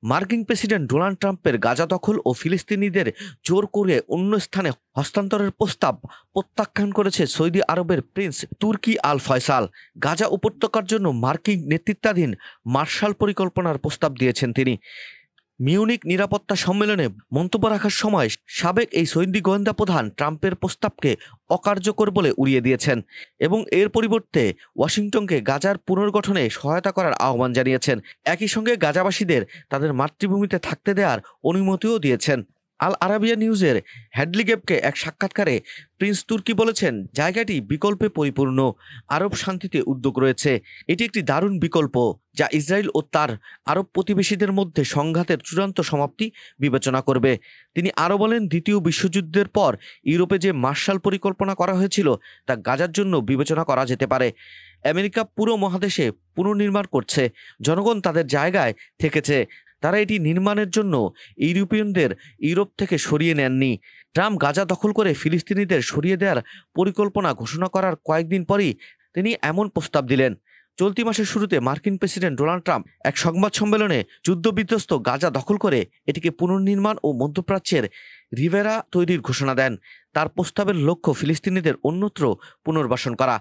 মার্কিন president Donald ট্রাম্পের গাজা দখল ও ফিলিস্তিনিদের জোর করে অন্য স্থানে হস্তান্তরের প্রস্তাব প্রত্যাখ্যান করেছে সৌদি আরবের প্রিন্স তুর্কি আল ফয়সাল। গাজা উপত্যকার জন্য মার্কিন নেতৃত্বাধীন মার্শাল পরিকল্পনার প্রস্তাব দিয়েছেন তিনি। মিউনিক নিরাপত্তা সম্মেলনে মন্তব্য রাখার সময় সাবেক এই সৌদি গোয়েন্দা প্রধান ট্রাম্পের প্রস্তাবকে অকার্যকর বলে উড়িয়ে দিয়েছেন এবং এর পরিবর্তে ওয়াশিংটনকে গাজার পুনর্গঠনে সহায়তা করার আহ্বান জানিয়েছেন। একই সঙ্গে গাজাবাসীদের তাদের মাতৃভূমিতে থাকতে দেওয়ার অনুমতিও দিয়েছেন। আল আরাবিয়া নিউজের হ্যাডলিগেবকে এক সাক্ষাৎকারে প্রিন্স তুর্কি বলেছেন, জায়গাটি বিকল্পে পরিপূর্ণ, আরব শান্তিতে উদ্যোগ রয়েছে। এটি একটি দারুণ বিকল্প যা ইসরায়েল ও তার আরব প্রতিবেশীদের মধ্যে সংঘাতের চূড়ান্ত সমাপ্তি বিবেচনা করবে। তিনি আরও বলেন, দ্বিতীয় বিশ্বযুদ্ধের পর ইউরোপে যে মার্শাল পরিকল্পনা করা হয়েছিল তা গাজার জন্য বিবেচনা করা যেতে পারে। আমেরিকা পুরো মহাদেশে পুনর্নির্মাণ করছে, জনগণ তাদের জায়গায় থেকেছে, তারা এটি নির্মাণের জন্য ইউরোপিয়ানদের ইউরোপ থেকে সরিয়ে নেননি। ট্রাম্প গাজা দখল করে ফিলিস্তিনিদের সরিয়ে দেওয়ার পরিকল্পনা ঘোষণা করার কয়েকদিন পরই তিনি এমন প্রস্তাব দিলেন। চলতি মাসের শুরুতে মার্কিন প্রেসিডেন্ট ডোনাল্ড ট্রাম্প এক সংবাদ সম্মেলনে যুদ্ধবিধ্বস্ত গাজা দখল করে এটিকে পুনর্নির্মাণ ও মধ্যপ্রাচ্যের রিভেরা তৈরির ঘোষণা দেন। তার প্রস্তাবের লক্ষ্য ফিলিস্তিনিদের অন্যত্র পুনর্বাসন করা।